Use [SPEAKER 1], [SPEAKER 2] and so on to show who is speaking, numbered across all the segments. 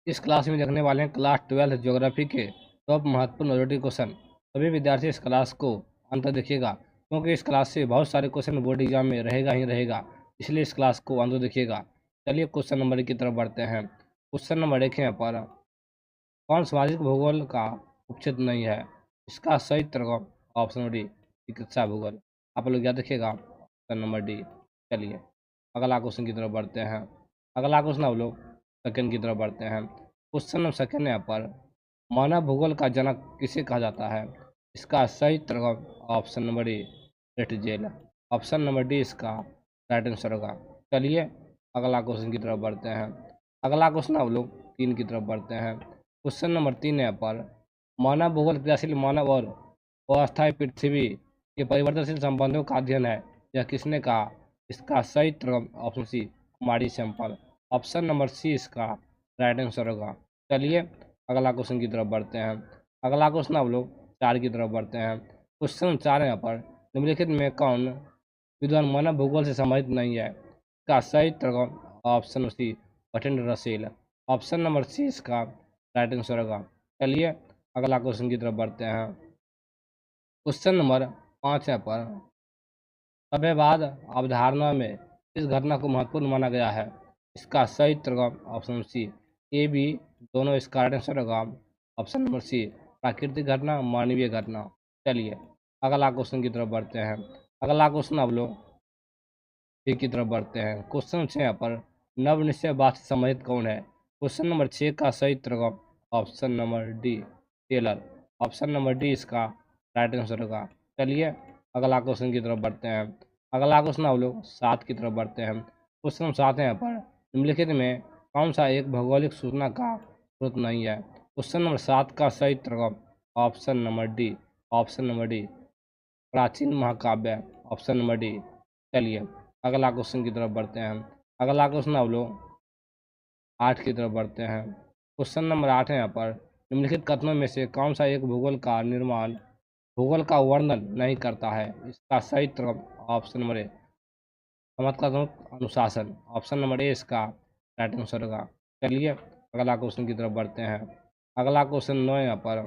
[SPEAKER 1] इस क्लास में देखने वाले हैं क्लास 12 ज्योग्राफी के टॉप महत्वपूर्ण मेजोरिटी क्वेश्चन। सभी विद्यार्थी इस क्लास को अंत तक देखिएगा, क्योंकि इस क्लास से बहुत सारे क्वेश्चन बोर्ड एग्जाम में रहेगा ही रहेगा, इसलिए इस क्लास को अंत तक देखिएगा। चलिए क्वेश्चन नंबर 1 की तरफ बढ़ते हैं। क्वेश्चन नंबर 1 है यहाँ पर, कौन सामाजिक भूगोल का उपक्षेत्र नहीं है? इसका सही उत्तर ऑप्शन डी चिकित्सा भूगोल। आप लोग याद देखिएगा, ऑप्शन नंबर डी। चलिए अगला क्वेश्चन की तरफ बढ़ते हैं। अगला क्वेश्चन आप लोग सेकंड की तरफ बढ़ते हैं। क्वेश्चन नंबर सेकंड यहाँ पर, मानव भूगोल का जनक किसे कहा जाता है? इसका सही उत्तर option number D Ratzel. Option number D इसका राइट आंसर होगा। चलिए अगला क्वेश्चन की तरफ बढ़ते हैं। अगला क्वेश्चन आप लोग 3 की तरफ बढ़ते हैं। क्वेश्चन नंबर 3 है पर, मानव भूगोल क्रियाशील मानव और अस्थायी पृथ्वी के परिवर्तनशील संबंधों का अध्ययन है, यह किसने कहा? इसका सही उत्तर ऑप्शन सी कुमारी सैंपल। ऑप्शन नंबर सी इसका राइट आंसर होगा। चलिए अगला क्वेश्चन की तरफ बढ़ते हैं। अगला क्वेश्चन आप लोग 4 की तरफ बढ़ते हैं। क्वेश्चन 4 यहाँ पर, निम्नलिखित में कौन विद्वान मानव भूगोल से संबंधित नहीं है? इसका सही उत्तर option C Bertrand Russell. Option number C इसका राइट आंसर होगा। चलिए अगला क्वेश्चन की तरफ बढ़ते हैं। क्वेश्चन नंबर 5 यहाँ पर, सभ्यवाद अवधारणा में इस घटना को महत्वपूर्ण माना गया है? इसका सही उत्तर ऑप्शन सी ए बी दोनों इसका राइट आंसर होगा। ऑप्शन नंबर सी प्राकृतिक घटना मानवीय घटना। चलिए अगला क्वेश्चन की तरफ बढ़ते हैं। अगला क्वेश्चन आप लोग ठीक की तरफ बढ़ते हैं। क्वेश्चन 6 यहाँ पर, नव निश्चयवाद से संबंधित कौन है? क्वेश्चन नंबर 6 का सही उत्तर option number D Taylor. Option number D इसका राइट आंसर होगा। चलिए अगला क्वेश्चन की तरफ बढ़ते हैं। अगला क्वेश्चन आप लोग 7 की तरफ बढ़ते हैं। क्वेश्चन 7 है यहाँ पर, निम्नलिखित में कौन सा एक भौगोलिक सूचना का स्रोत नहीं है? क्वेश्चन नंबर 7 का सही उत्तर ऑप्शन नंबर डी प्राचीन महाकाव्य। Option number D. चलिए अगला क्वेश्चन की तरफ बढ़ते हैं। अगला क्वेश्चन आप लोग 8 की तरफ बढ़ते हैं। क्वेश्चन नंबर 8 है यहाँ पर, निम्नलिखित कथनों में से कौन सा एक भूगोल का वर्णन नहीं करता है? इसका सही उत्तर ऑप्शन नंबर ए समर्थनात्मक अनुशासन। ऑप्शन नंबर ए इसका राइट आंसर होगा। चलिए अगला क्वेश्चन की तरफ बढ़ते हैं। अगला क्वेश्चन 9 यहाँ पर,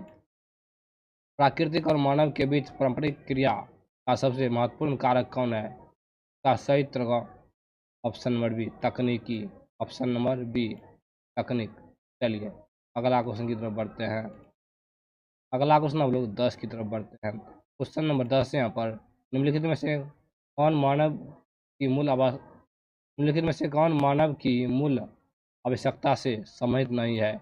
[SPEAKER 1] प्राकृतिक और मानव के बीच पारंपरिक क्रिया का सबसे महत्वपूर्ण कारक कौन है? का सही उत्तर ऑप्शन नंबर बी तकनीकी। ऑप्शन नंबर बी तकनीक। चलिए अगला क्वेश्चन की तरफ बढ़ते हैं। अगला क्वेश्चन हम लोग 10 की तरफ बढ़ते हैं। क्वेश्चन नंबर 10 यहाँ पर, निम्नलिखित में से कौन मानव की मूल आवास निम्नलिखित में से कौन मानव की मूल आवश्यकता से संबंधित नहीं है?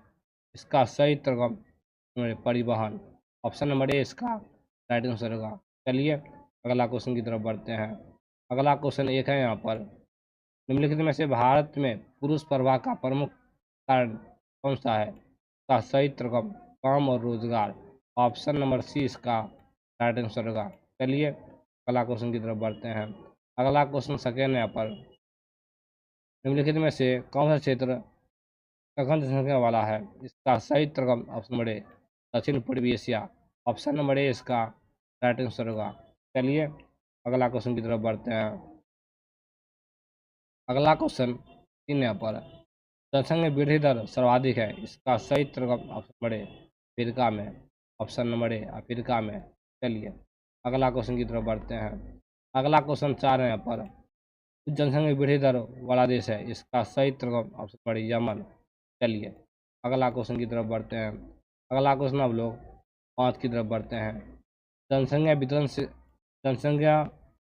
[SPEAKER 1] इसका सही उत्तर परिवहन। ऑप्शन नंबर ए इसका राइट आंसर होगा। चलिए अगला क्वेश्चन की तरफ बढ़ते हैं। अगला क्वेश्चन 1 है यहाँ पर, निम्नलिखित में से भारत में पुरुष प्रवाह का प्रमुख कारण कौन सा है? का सही उत्तर काम और रोजगार। ऑप्शन नंबर सी इसका राइट आंसर होगा। चलिए अगला क्वेश्चन की तरफ बढ़ते हैं। अगला क्वेश्चन सेकेंड है यहाँ पर, निम्नलिखित में से कौन सा क्षेत्र सघन जनसंख्या वाला है? इसका सही उत्तर ऑप्शन नंबर ए दक्षिण पूर्वी एशिया। ऑप्शन नंबर ए इसका राइट आंसर होगा। चलिए अगला क्वेश्चन की तरफ बढ़ते हैं। अगला क्वेश्चन 3 यहाँ पर, जनसंख्या वृद्धि दर सर्वाधिक है? इसका सही उत्तर ऑप्शन नंबर ए अफ्रीका में। ऑप्शन नंबर ए अफ्रीका में। चलिए अगला क्वेश्चन की तरफ बढ़ते हैं। अगला क्वेश्चन 4 है यहाँ पर, जनसंख्या वृद्धि दर वाला देश है? इसका सही उत्तर ऑप्शन नंबर ए यमन। चलिए अगला क्वेश्चन की तरफ बढ़ते हैं। अगला क्वेश्चन अब लोग 5 की तरफ बढ़ते हैं। जनसंख्या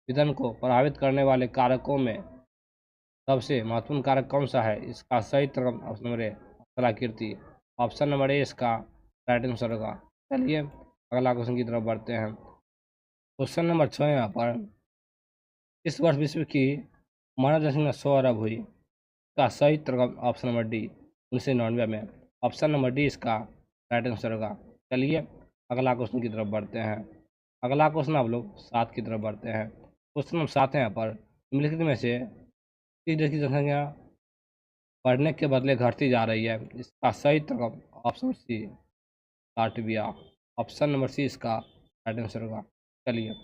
[SPEAKER 1] वितरण को प्रभावित करने वाले कारकों में सबसे महत्वपूर्ण कारक कौन सा है? इसका सही उत्तर ऑप्शन नंबर ए कलाकृति। ऑप्शन नंबर ए इसका राइट आंसर होगा। चलिए अगला क्वेश्चन की तरफ बढ़ते हैं। क्वेश्चन नंबर 6 यहाँ पर, इस वर्ष विश्व की मानव जनसंख्या 100 अरब हुई? इसका सही उत्तर ऑप्शन नंबर डी 1999 में। ऑप्शन नंबर डी इसका राइट आंसर होगा। चलिए अगला क्वेश्चन की तरफ बढ़ते हैं। अगला क्वेश्चन आप लोग 7 की तरफ बढ़ते हैं। क्वेश्चन नंबर 7 है यहाँ पर, निम्नलिखित में से किस देश की जनसंख्या बढ़ने के बदले घटती जा रही है? इसका सही उत्तर option C Latvia. Option number C इसका राइट आंसर होगा। चलिए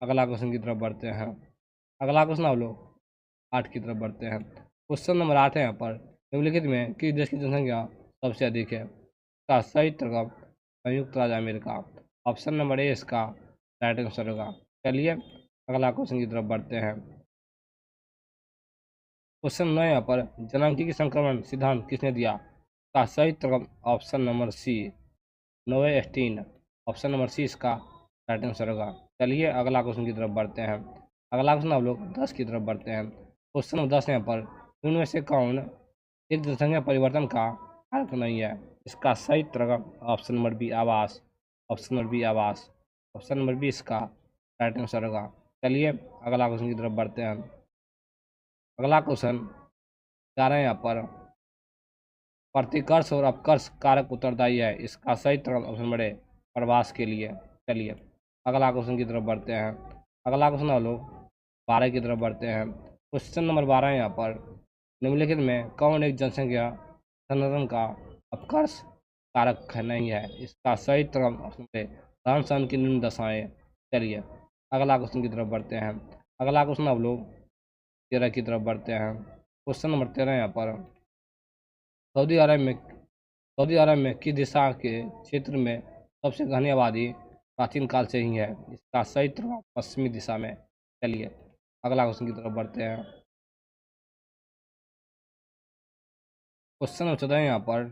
[SPEAKER 1] अगला क्वेश्चन की तरफ बढ़ते हैं। अगला क्वेश्चन आप लोग 8 की तरफ बढ़ते हैं। क्वेश्चन नंबर 8 है यहाँ पर, निम्नलिखित में किस देश की जनसंख्या सबसे अधिक है? इसका सही जवाब संयुक्त राज्य अमेरिका। ऑप्शन नंबर ए इसका राइट आंसर होगा। चलिए अगला क्वेश्चन की तरफ बढ़ते हैं। क्वेश्चन 9 यहाँ पर जन्मांकिकी संक्रमण सिद्धांत किसने दिया? इसका सही जवाब ऑप्शन नंबर सी नोए स्टीन। ऑप्शन नंबर सी इसका राइट आंसर होगा। चलिए अगला क्वेश्चन की तरफ बढ़ते हैं। अगला क्वेश्चन आप लोग 10 की तरफ बढ़ते हैं। क्वेश्चन नंबर 10 यहाँ पर इनमें से कौन एक जनसंख्या परिवर्तन का कारक नहीं है? इसका सही जवाब ऑप्शन नंबर बी आवास। ऑप्शन नंबर बी आवास। ऑप्शन नंबर बी इसका राइट आंसर होगा। चलिए अगला क्वेश्चन की तरफ बढ़ते हैं। अगला क्वेश्चन जा रहे हैं यहाँ पर प्रतिकर्ष और अपकर्ष कारक उत्तरदायी है? इसका सही जवाब ऑप्शन नंबर ए प्रवास के लिए। चलिए अगला क्वेश्चन की तरफ बढ़ते हैं। अगला क्वेश्चन हम लोग 12 की तरफ बढ़ते हैं। क्वेश्चन नंबर 12 यहाँ पर निम्नलिखित में कौन एक जनसंख्या संवर्धन का अपकर्ष कारक नहीं है? इसका सही जवाब ऑप्शन ए रहन सहन की निम्न दशाएं। चलिए अगला क्वेश्चन की तरफ बढ़ते हैं। अगला क्वेश्चन हम लोग 13 की तरफ बढ़ते हैं। क्वेश्चन नंबर 13 यहाँ पर सऊदी अरब में किस दिशा के क्षेत्र में सबसे घनी आबादी प्राचीन काल से ही है? इसका सही जवाब पश्चिमी दिशा में। चलिए अगला क्वेश्चन की तरफ बढ़ते हैं। क्वेश्चन नंबर 14 यहाँ पर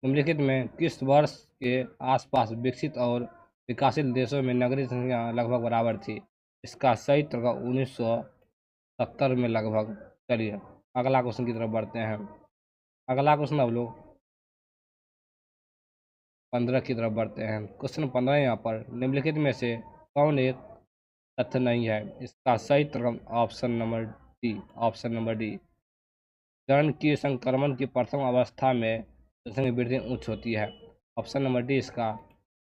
[SPEAKER 1] निम्नलिखित में किस वर्ष के आसपास विकसित और विकासशील देशों में नगरीय संख्या लगभग बराबर थी? इसका सही जवाब 1970 में लगभग। चलिए अगला क्वेश्चन की तरफ बढ़ते हैं। अगला क्वेश्चन अब लोग 15 की तरफ बढ़ते हैं। क्वेश्चन 15 यहाँ पर निम्नलिखित में से कौन एक तथ्य नहीं है? इसका सही जवाब option number D. Option number D जन की संक्रमण की प्रथम अवस्था में जनसंख्या वृद्धि उच्च होती है। ऑप्शन नंबर डी इसका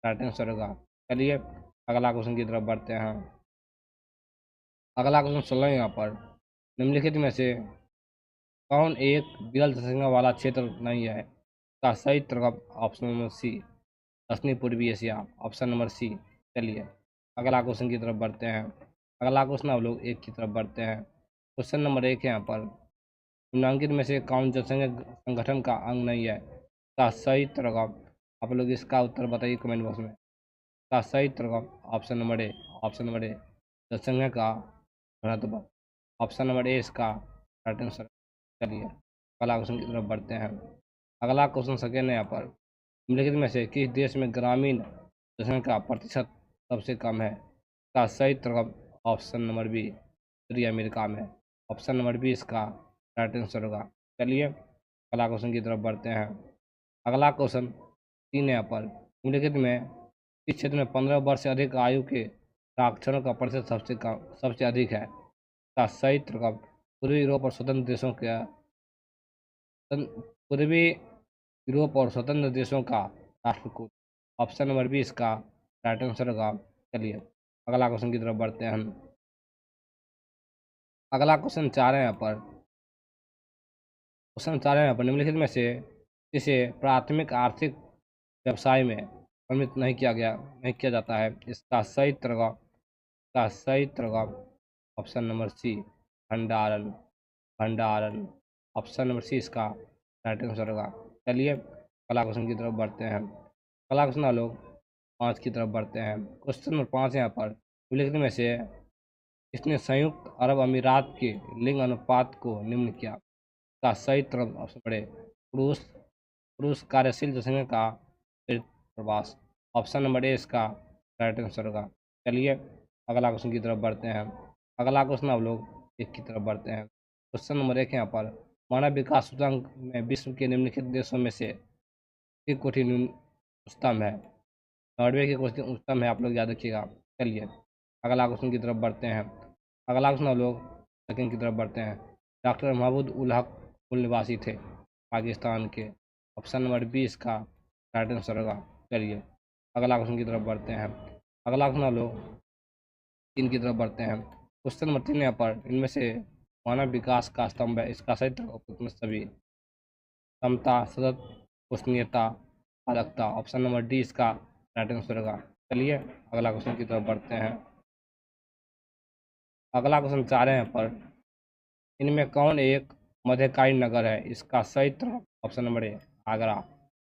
[SPEAKER 1] राइट आंसर होगा। चलिए अगला क्वेश्चन की तरफ बढ़ते हैं। अगला क्वेश्चन 16 यहाँ पर निम्नलिखित में से कौन एक विरल जनसंख्या वाला क्षेत्र नहीं है? इसका सही जवाब ऑप्शन नंबर सी दक्षिणी पूर्वी एशिया। ऑप्शन नंबर सी। चलिए अगला क्वेश्चन की तरफ बढ़ते हैं। अगला क्वेश्चन आप लोग 1 की तरफ बढ़ते हैं। क्वेश्चन नंबर 1 यहाँ पर निम्नांकित में से कौन जनसंख्या संगठन का अंग नहीं है? इसका सही जवाब आप लोग इसका उत्तर बताइए कमेंट बॉक्स में। इसका सही जवाब option number A. Option number A जनसंख्या का घनत्व। ऑप्शन नंबर ए इसका राइट आंसर। चलिए अगला क्वेश्चन की तरफ बढ़ते हैं। अगला क्वेश्चन सेकेंड है यहाँ पर निम्नलिखित में से किस देश में ग्रामीण जनसंख्या का प्रतिशत सबसे कम है? इसका सही जवाब ऑप्शन नंबर बी उत्तरी अमेरिका में। ऑप्शन नंबर बी इसका राइट आंसर होगा। चलिए अगला क्वेश्चन की तरफ बढ़ते हैं। अगला क्वेश्चन 3 यहाँ पर निम्नलिखित में किस क्षेत्र में 15 वर्ष से अधिक आयु के साक्षरों का प्रतिशत सबसे अधिक है? इसका सही जवाब पूर्वी यूरोप और स्वतंत्र देशों के पूर्वी यूरोप और स्वतंत्र देशों का राष्ट्रकूट। ऑप्शन नंबर बी इसका राइट आंसर होगा। चलिए अगला क्वेश्चन की तरफ बढ़ते हैं हम। अगला क्वेश्चन 4 है यहाँ पर। क्वेश्चन 4 है यहाँ पर निम्नलिखित में से इसे प्राथमिक आर्थिक व्यवसाय में सम्मिलित नहीं किया जाता है? इसका सही जवाब ऑप्शन नंबर सी भंडारण। भंडारण। ऑप्शन नंबर सी इसका राइट आंसर होगा। चलिए अगला क्वेश्चन की तरफ बढ़ते हैं। अगला क्वेश्चन लोग 5 की तरफ बढ़ते हैं। क्वेश्चन नंबर 5 यहाँ पर निम्नलिखित में से इसने संयुक्त अरब अमीरात के लिंग अनुपात को निम्न किया? का सही जवाब ऑप्शन बड़े पुरुष पुरुष कार्यशील जनसंख्या का प्रवास। ऑप्शन नंबर ए इसका राइट आंसर होगा। चलिए अगला क्वेश्चन की तरफ बढ़ते हैं। अगला क्वेश्चन आप लोग 1 की तरफ बढ़ते हैं। क्वेश्चन नंबर 1 यहाँ पर मानव विकास सूचकांक में विश्व के निम्नलिखित देशों में से एक कोटि उच्चतम है? नॉर्वे की क्वेश्चन उच्चतम है, आप लोग याद रखिएगा। चलिए अगला क्वेश्चन की तरफ बढ़ते हैं। अगला क्वेश्चन आप लोग सेकंड की तरफ बढ़ते हैं। डॉक्टर महमूद उल हक मूल निवासी थे पाकिस्तान के। ऑप्शन नंबर बी इसका राइट आंसर होगा। चलिए अगला क्वेश्चन की तरफ बढ़ते हैं। अगला क्वेश्चन आप लोग 3 की तरफ बढ़ते हैं। क्वेश्चन नंबर 3 यहाँ पर इनमें से मानव विकास का स्तंभ है? इसका सही जवाब सभी समता, सतत, विश्वसनीयता, पारकता। ऑप्शन नंबर डी इसका राइट आंसर होगा। चलिए अगला क्वेश्चन की तरफ बढ़ते हैं। अगला क्वेश्चन 4 है यहाँ पर इनमें कौन एक मध्यकालीन नगर है? इसका सही जवाब ऑप्शन नंबर ए आगरा।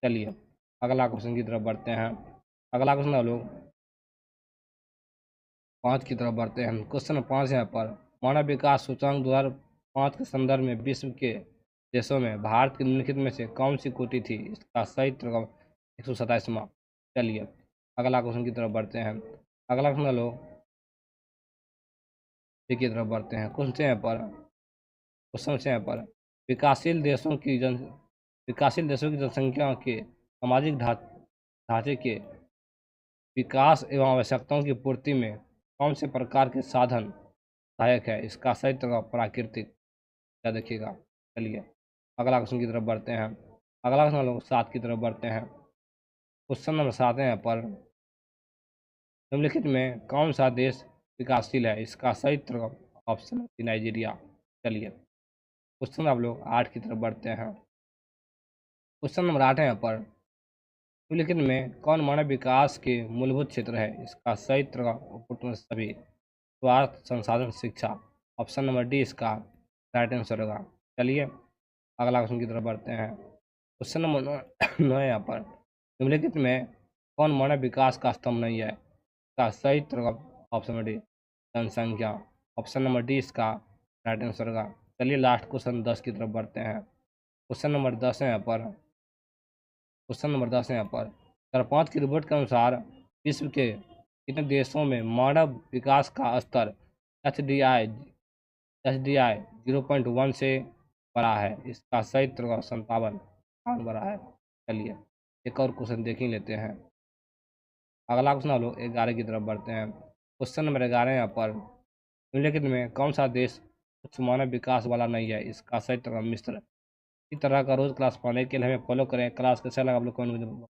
[SPEAKER 1] चलिए अगला क्वेश्चन की तरफ बढ़ते हैं। अगला क्वेश्चन हम लोग 5 की तरफ बढ़ते हैं। क्वेश्चन 5 यहाँ पर, मानव विकास सूचकांक 2005 के संदर्भ में विश्व के देशों में भारत की निम्नलिखित में से कौन सी कोटि थी? इसका सही उत्तर 127वां। चलिए अगला क्वेश्चन की तरफ बढ़ते हैं। अगला क्वेश्चन हम लोग की तरफ बढ़ते हैं। क्वेश्चन से यहाँ पर विकासशील देशों की जनसंख्या के सामाजिक ढांचे के विकास एवं आवश्यकताओं की पूर्ति में कौन से प्रकार के साधन सहायक है? इसका सही उत्तर प्राकृतिक। क्या देखिएगा। चलिए अगला क्वेश्चन की तरफ बढ़ते हैं। अगला क्वेश्चन हम लोग 7 की तरफ बढ़ते हैं। क्वेश्चन नंबर 7 है यहाँ पर, निम्नलिखित में कौन सा देश विकासशील है? इसका सही उत्तर ऑप्शन नाइजीरिया। चलिए क्वेश्चन आप लोग 8 की तरफ बढ़ते हैं। क्वेश्चन नंबर 8 है यहाँ पर, निम्नलिखित में कौन मानव विकास के मूलभूत क्षेत्र है? इसका सही उत्तर सभी स्वास्थ्य, संसाधन, शिक्षा। ऑप्शन नंबर डी इसका राइट आंसर होगा। चलिए अगला क्वेश्चन की तरफ बढ़ते हैं। क्वेश्चन नंबर 9 है यहाँ पर, निम्नलिखित में कौन मानव विकास का स्तंभ नहीं है? इसका सही उत्तर ऑप्शन नंबर डी जनसंख्या। ऑप्शन नंबर डी इसका राइट आंसर होगा। चलिए लास्ट क्वेश्चन 10 की तरफ बढ़ते हैं। क्वेश्चन नंबर 10 है यहाँ पर, सरपंच की रिपोर्ट के अनुसार विश्व के कितने देशों में मानव विकास का स्तर एच डी आई 0.1 से बड़ा है? इसका सही उत्तर 57 बड़ा है। चलिए एक और क्वेश्चन देख ही लेते हैं। अगला क्वेश्चन हम लोग 11 की तरफ बढ़ते हैं। क्वेश्चन नंबर 11 यहाँ पर, निम्नलिखित में कौन सा देश उच्च मानव विकास वाला नहीं है? इसका सही उत्तर मिस्र। इस तरह का रोज क्लास पाने के लिए हमें फॉलो करें। क्लास कैसा लगा आप लोग कमेंट में